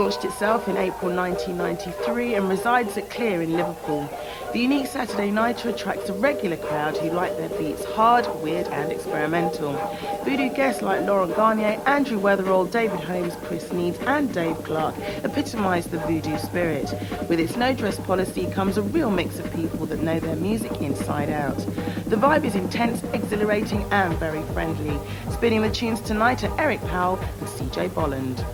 launched itself in April 1993 and resides at Clear in Liverpool. The unique Saturday nighter attracts a regular crowd who like their beats hard, weird and experimental. Voodoo guests like Laurent Garnier, Andrew Weatherall, David Holmes, Chris Needs and Dave Clark epitomise the Voodoo spirit. With its no-dress policy comes a real mix of people that know their music inside out. The vibe is intense, exhilarating and very friendly. Spinning the tunes tonight are Eric Powell and CJ Bolland.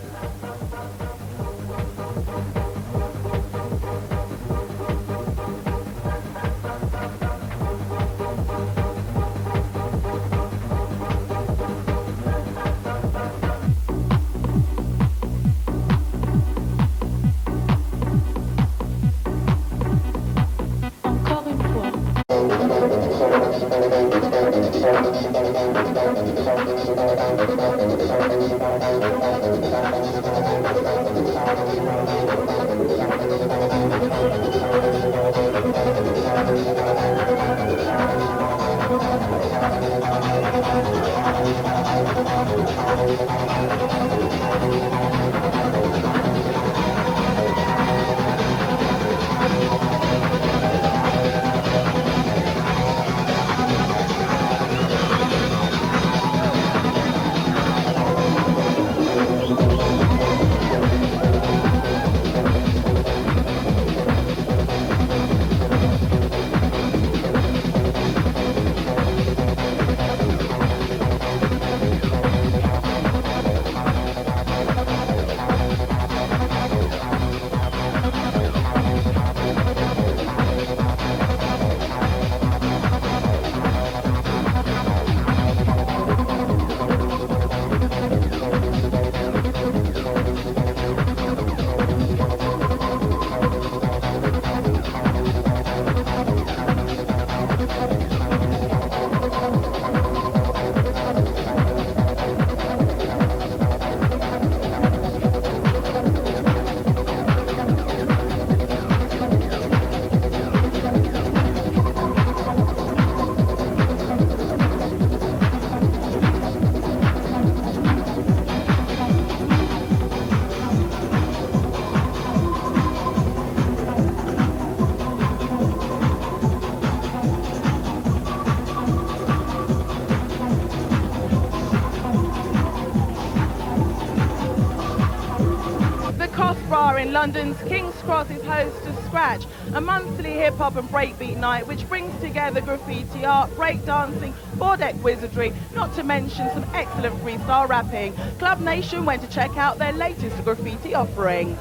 In London's King's Cross is host to Scratch, a monthly hip-hop and breakbeat night which brings together graffiti art, breakdancing, four-deck wizardry, not to mention some excellent freestyle rapping. Club Nation went to check out their latest graffiti offering.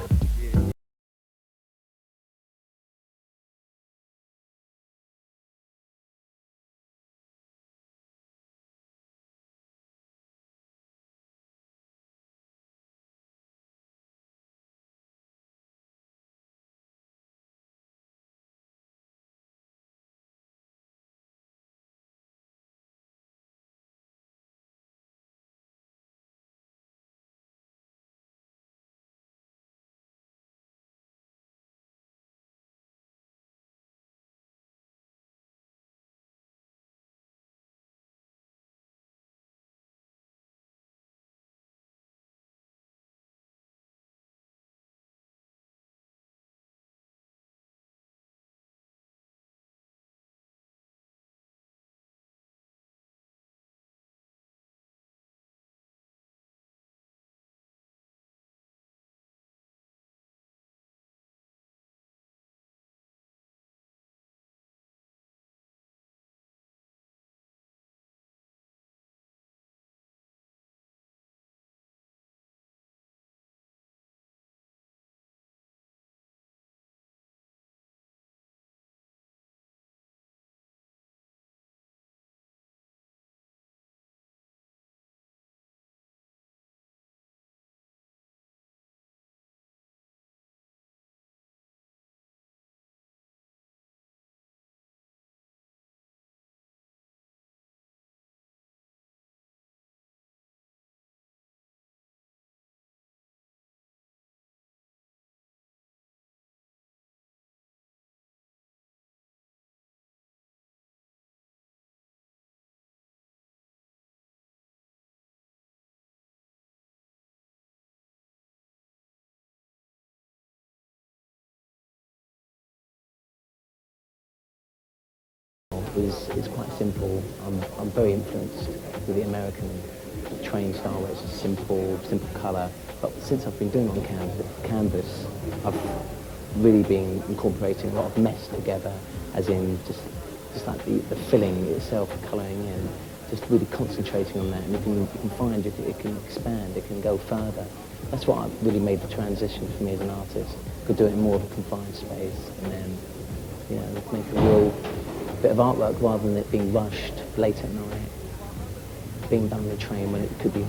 is quite simple. I'm very influenced with the American train style, where it's a simple colour. But since I've been doing it on canvas, I've really been incorporating a lot of mess together, as in just like the filling itself, colouring in, just really concentrating on that. And you can find it can expand, it can go further. That's what really made the transition for me as an artist. Could do it in more of a confined space, and then, you know, make a real bit of artwork rather than it being rushed late at night, being done on the train when it could be.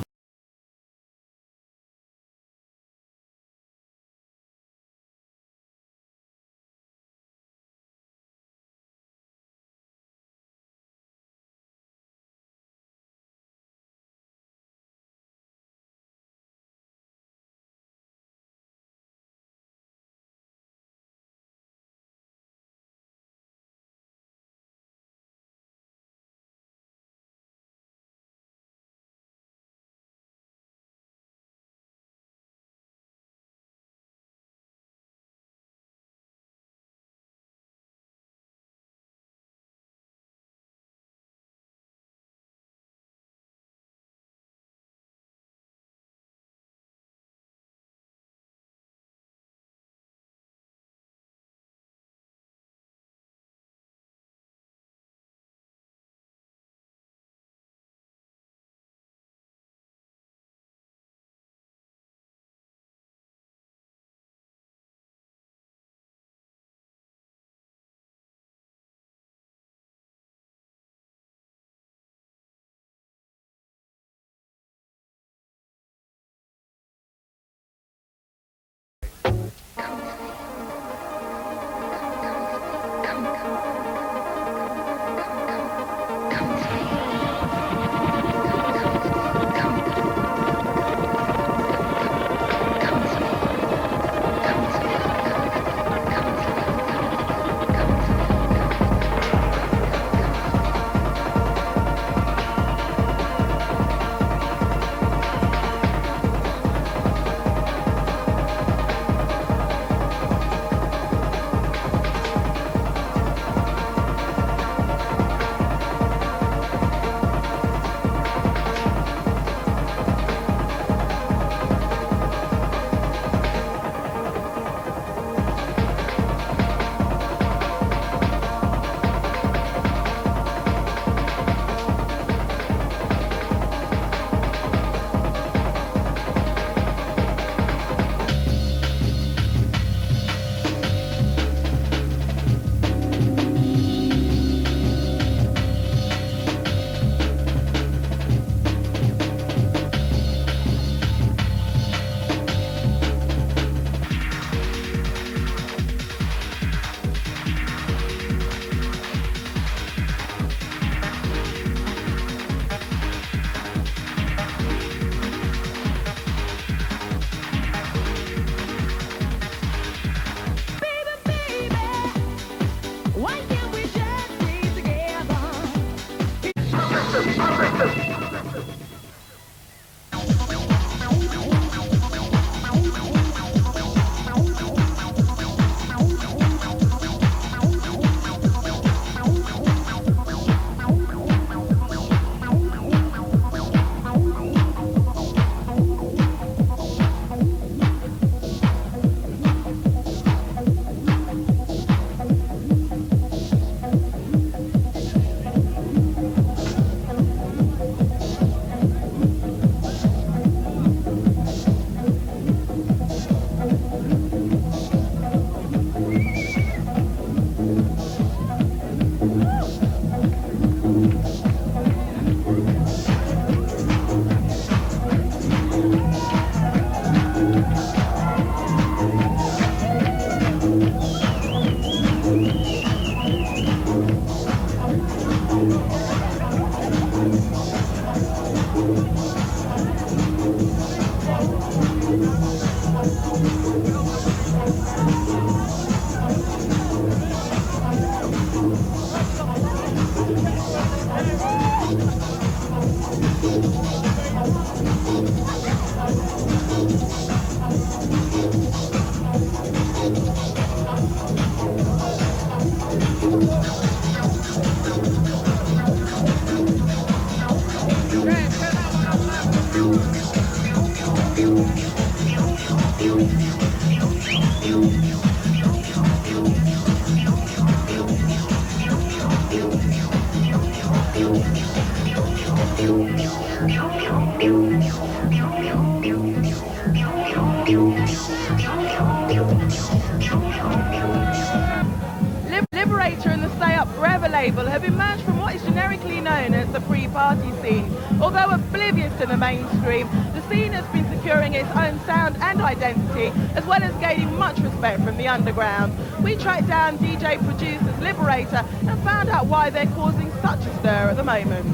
Liberator and the Stay Up Forever label have emerged from what is generically known as the pre-party scene. Although oblivious to the mainstream, the scene has been securing its own sound and identity, as well as gaining much respect from the underground. We tracked down DJ producers Liberator and found out why they're causing such a stir at the moment.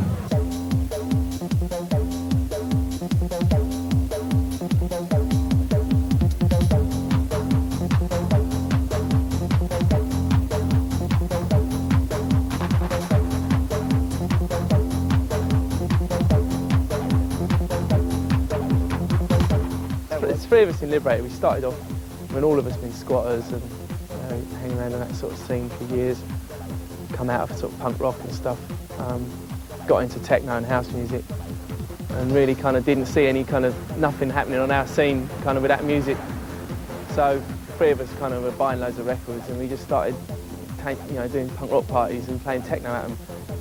There's three of us in Liberator. We started off when all of us been squatters and hanging around in that sort of scene for years. Come out of sort of punk rock and stuff. Got into techno and house music, and really kind of didn't see any kind of nothing happening on our scene kind of with that music. So the three of us kind of were buying loads of records, and we just started doing punk rock parties and playing techno at them,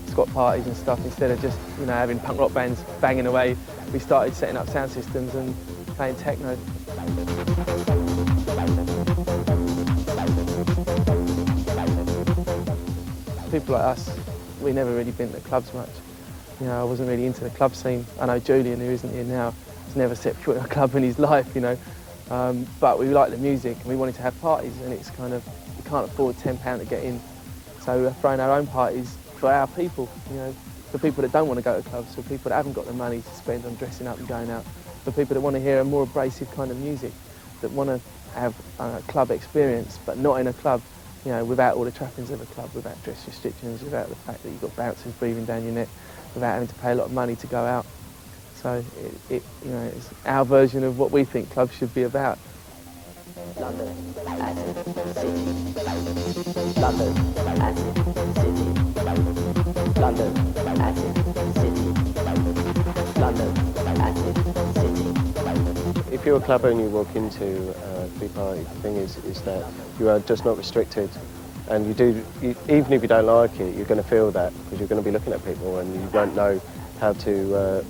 squat parties and stuff. Instead of just having punk rock bands banging away, we started setting up sound systems and playing techno. People like us, we never really been to clubs much. I wasn't really into the club scene. I know Julian, who isn't here now, has never set foot in a club in his life, But we like the music and we wanted to have parties, and it's kind of, you can't afford £10 to get in. So we're throwing our own parties for our people, for people that don't want to go to clubs, for people that haven't got the money to spend on dressing up and going out, for people that want to hear a more abrasive kind of music, that want to have a club experience, but not in a club, without all the trappings of a club, without dress restrictions, without the fact that you've got bouncers breathing down your neck, without having to pay a lot of money to go out. So it's our version of what we think clubs should be about. London, Acid City. London, Acid City. London, Acid City. London, Acid City. If you're a clubber and you walk into a free party, the thing is that you are just not restricted, and even if you don't like it, you're going to feel that, because you're going to be looking at people and you won't know how to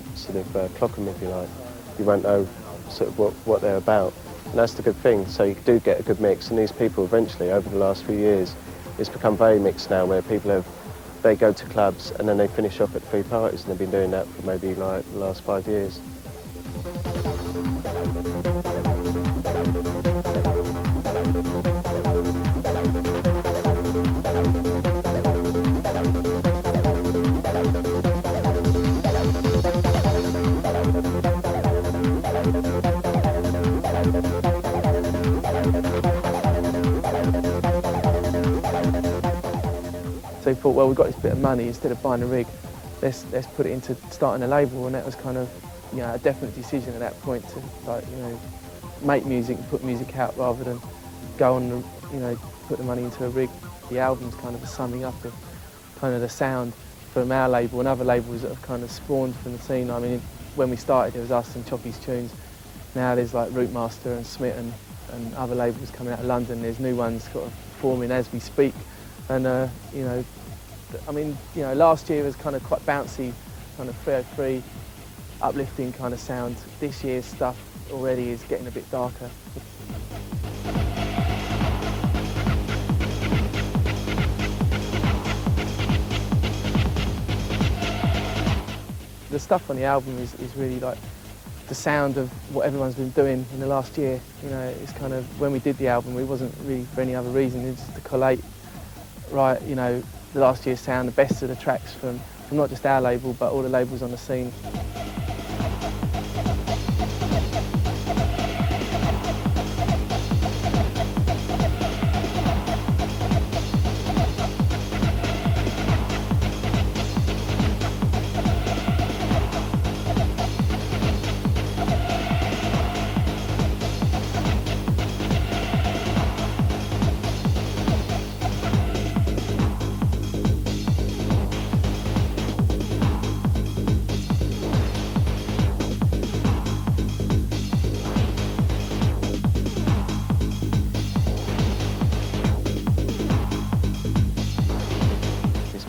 clock them, if you like. You won't know sort of what they're about, and that's the good thing. So you do get a good mix, and these people eventually, over the last few years, it's become very mixed now, where people they go to clubs and then they finish off at free parties, and they've been doing that for maybe like the last 5 years. So we thought, well, we've got this bit of money, instead of buying a rig, let's put it into starting a label, and that was kind of a definite decision at that point to make music and put music out rather than go on put the money into a rig. The album's kind of a summing up of kind of the sound from our label and other labels that have kind of spawned from the scene. I mean, when we started, it was us and Chocky's Tunes. Now there's like Rootmaster and Smith and other labels coming out of London. There's new ones sort of forming as we speak. And last year was kind of quite bouncy, kind of 303, uplifting kind of sound. This year's stuff already is getting a bit darker. The stuff on the album is really like the sound of what everyone's been doing in the last year. It's kind of, when we did the album, it wasn't really for any other reason, it's just to collate, the last year's sound, the best of the tracks from not just our label, but all the labels on the scene.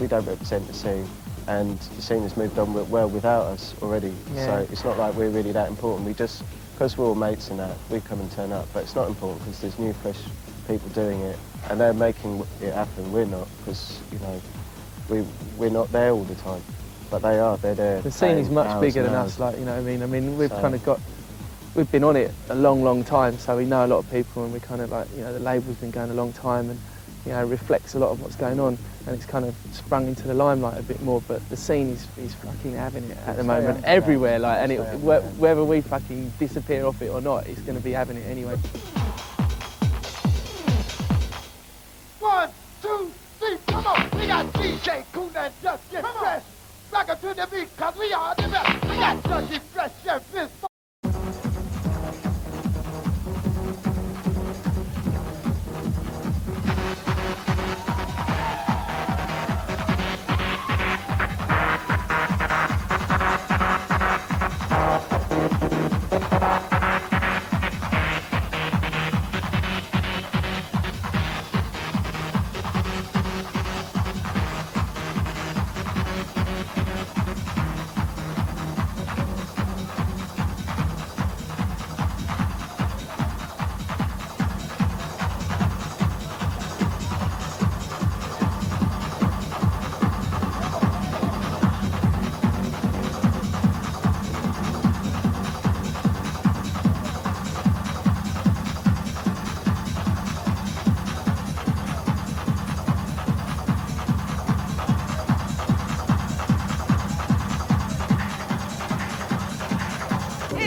we don't represent the scene, and the scene has moved on well without us already. Yeah. So it's not like we're really that important. We just, because we're all mates and that, we come and turn up, but it's not important because there's new, fresh people doing it, and they're making it happen. We're not, because, you know, we're not there all the time, but they are. They're there. The scene is much bigger than us, like, you know what I mean? I mean, we've kind of got, we've been on it a long, long time, so we know a lot of people, and we kind of like, you know, the label's been going a long time, and, you know, reflects a lot of what's going on, and it's kind of sprung into the limelight a bit more, but the scene is fucking having it at the moment, everywhere, like, and whether we fucking disappear off it or not, it's going to be having it anyway. 1, 2, 3, come on! We got DJ Cool and Just Get Fresh! Rock it to the beat, cause we are the best! We got Dusty Fresh, Chef Fizz.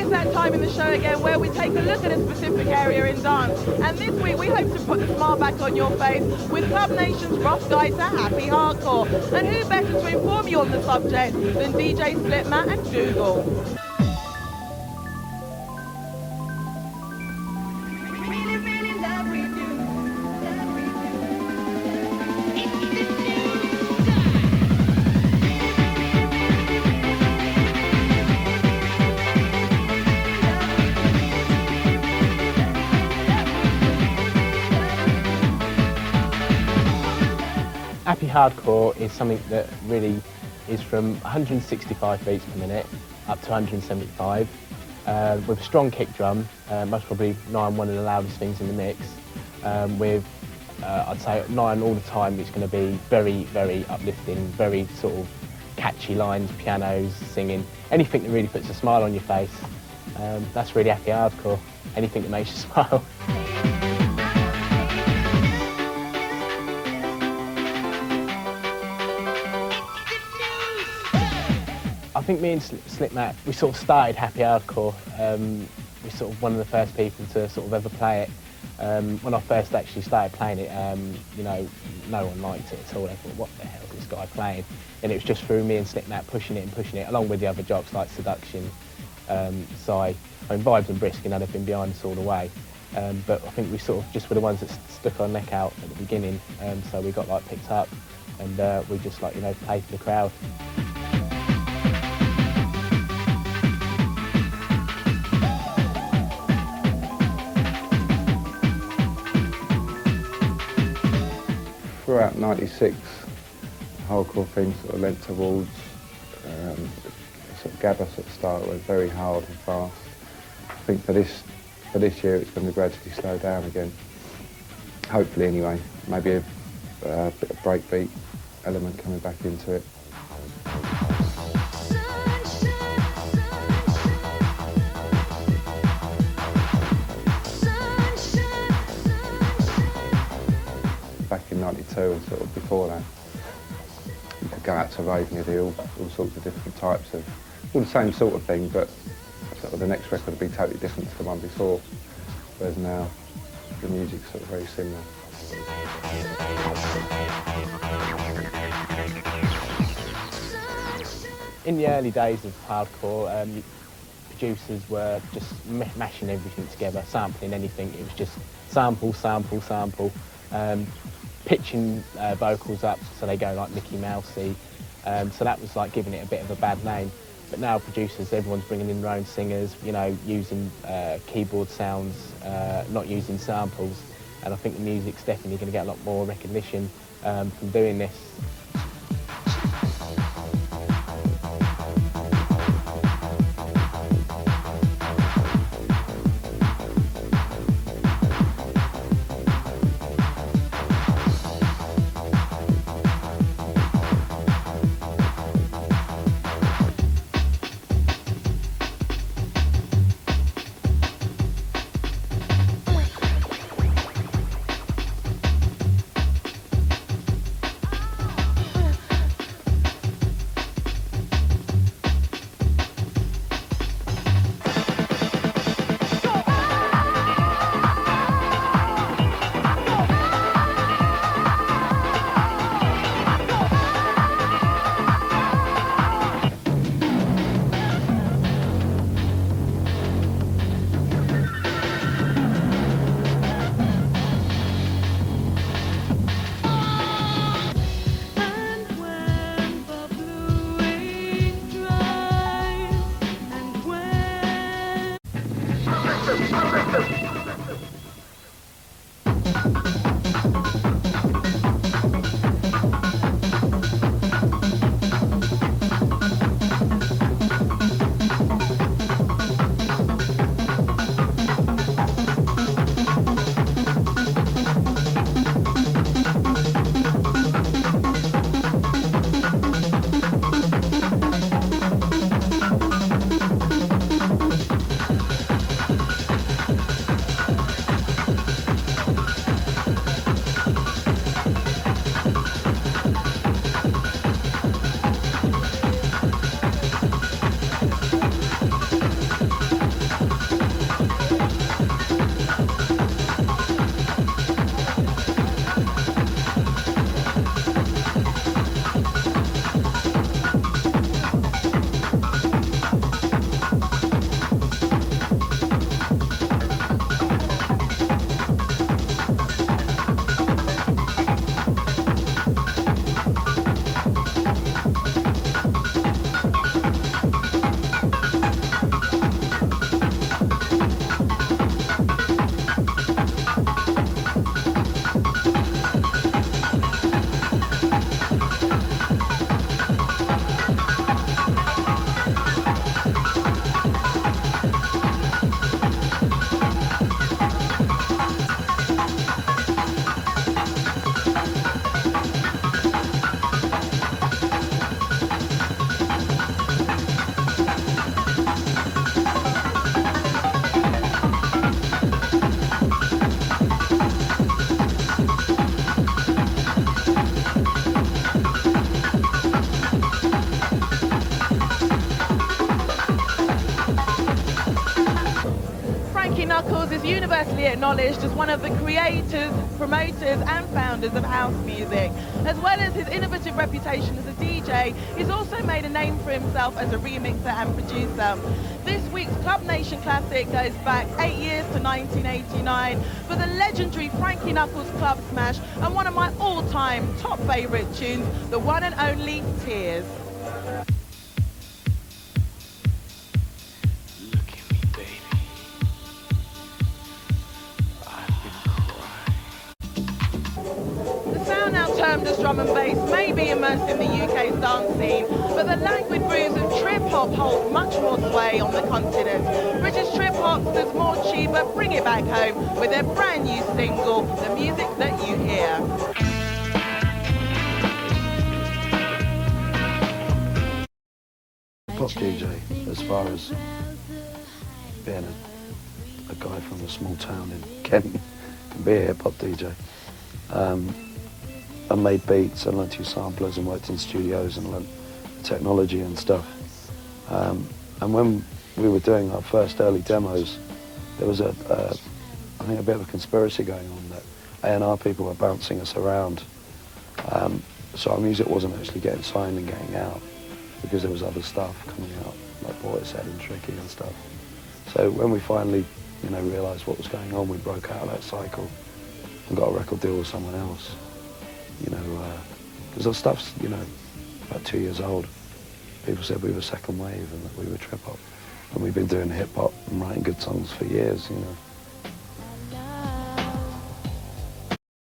That time in the show again where we take a look at a specific area in dance, and this week we hope to put a smile back on your face with Club Nation's rough guide to happy hardcore, and who better to inform you on the subject than DJ Slipmatt and Dougal. Happy hardcore is something that really is from 165 beats per minute up to 175 with a strong kick drum, most probably 9 one of the loudest things in the mix. With I'd say 9 all the time, it's going to be very, very uplifting, very sort of catchy lines, pianos, singing, anything that really puts a smile on your face. That's really happy hardcore, anything that makes you smile. I think me and Slipmatt, we sort of started happy hardcore. We're sort of one of the first people to sort of ever play it. When I first actually started playing it, you know, no one liked it at all. They thought, what the hell is this guy playing? And it was just through me and Slipmatt pushing it, along with the other jocks like Seduction, Sai. I mean, Vibes and Brisk, you know, they've been behind us all the way. But I think we sort of just were the ones that stuck our neck out at the beginning. So we got like picked up, and we just like, you know, played for the crowd. Throughout '96, the hardcore thing sort of lent towards sort of gabba sort of style, where very hard and fast. I think for this year it's going to gradually slow down again. Hopefully, anyway. Maybe a bit of breakbeat element coming back into it. Back in '92 and sort of before that, you could go out to rave and you do all sorts of different types of, all the same sort of thing, but sort of the next record would be totally different to the one before, whereas now the music's sort of very similar. In the early days of hardcore, producers were just mashing everything together, sampling anything. It was just sample, sample, sample. Pitching vocals up so they go like Mickey Mousey, so that was like giving it a bit of a bad name. But now producers, everyone's bringing in their own singers, you know, using keyboard sounds, not using samples, and I think the music's definitely going to get a lot more recognition from doing this. acknowledged as one of the creators, promoters and founders of house music. As well as his innovative reputation as a DJ, he's also made a name for himself as a remixer and producer. This week's Club Nation Classic goes back 8 years to 1989 for the legendary Frankie Knuckles Club Smash and one of my all-time top favourite tunes, the one and only Tears. Termed as drum and bass may be immersed in the UK's dance scene, but the languid grooves of trip-hop hold much more sway on the continent. British trip-hopsters Morcheeba bring it back home with their brand new single, The Music That You Hear. Pop DJ, as far as being a guy from a small town in Kent, can be a hip-hop DJ. I made beats and learned to use samplers and worked in studios and learned technology and stuff. And when we were doing our first early demos, there was I think a bit of a conspiracy going on that A&R people were bouncing us around. So our music wasn't actually getting signed and getting out because there was other stuff coming out, like Portishead and Tricky and stuff. So when we finally, realised what was going on, we broke out of that cycle and got a record deal with someone else. Because our stuff's, about 2 years old. People said we were second wave and that we were trip-hop. And we've been doing hip-hop and writing good songs for years,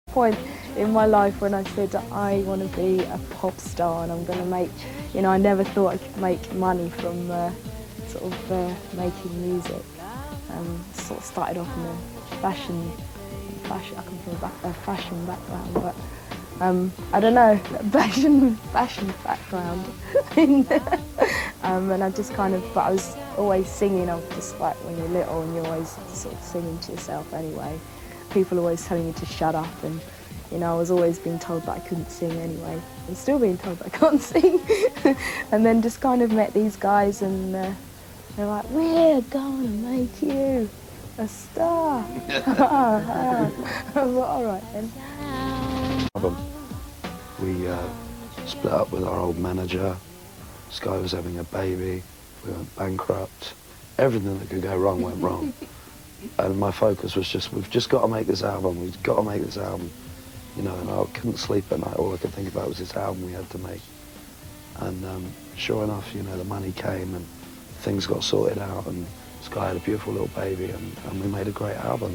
Point in my life when I said that I want to be a pop star and I'm going to make, I never thought I could make money from making music. Sort of started off in a fashion, I come from a fashion background, but I don't know, fashion background. And I just but I was always singing. I was just like, when you're little and you're always sort of singing to yourself anyway. People always telling you to shut up, and I was always being told that I couldn't sing anyway. I'm still being told that I can't sing. And then just met these guys and they're like, we're gonna make you a star. I was like, all right then. We split up with our old manager. This guy was having a baby. We went bankrupt. Everything that could go wrong went wrong. And my focus was just, we've just got to make this album. We've got to make this album. And I couldn't sleep at night. All I could think about was this album we had to make. And sure enough, the money came and things got sorted out, and this guy had a beautiful little baby, and we made a great album,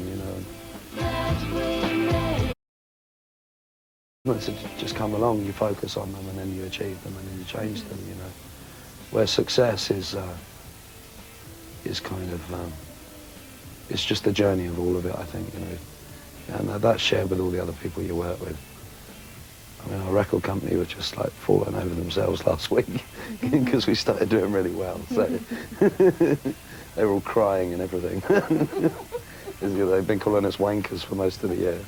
Once it just come along, you focus on them, and then you achieve them, and then you change them, Where success is it's just the journey of all of it, I think, And that's shared with all the other people you work with. I mean, our record company were just falling over themselves last week because we started doing really well. So they were all crying and everything. They've been calling us wankers for most of the year.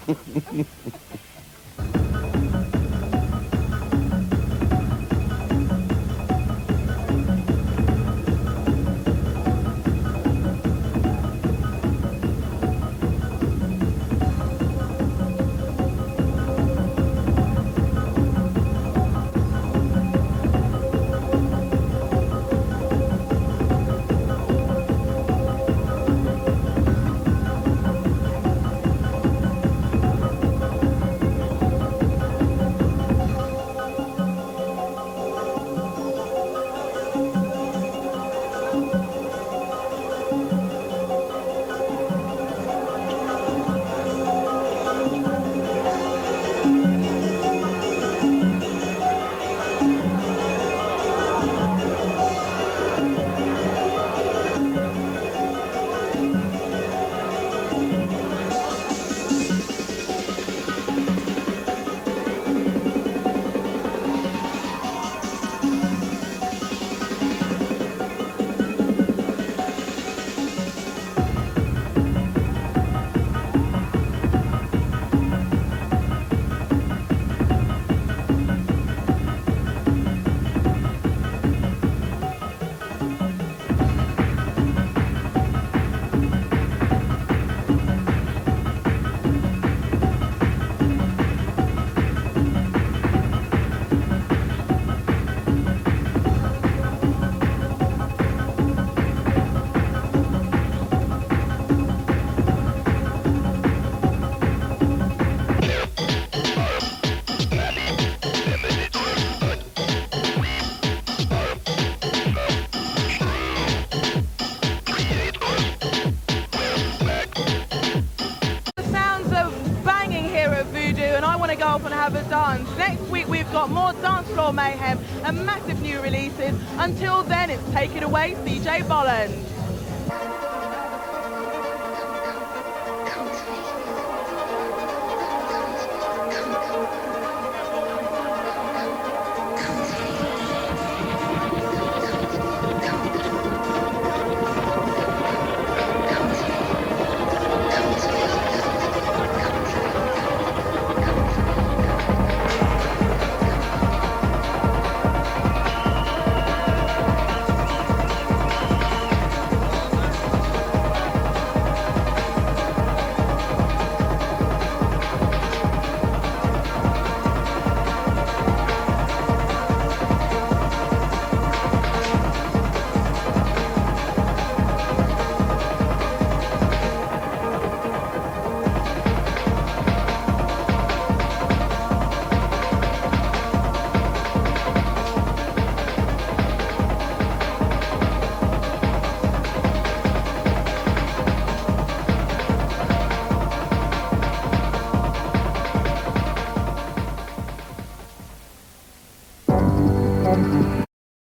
go off and have a dance. Next week we've got more dance floor mayhem and massive new releases. Until then, it's Take It Away, CJ Bolland.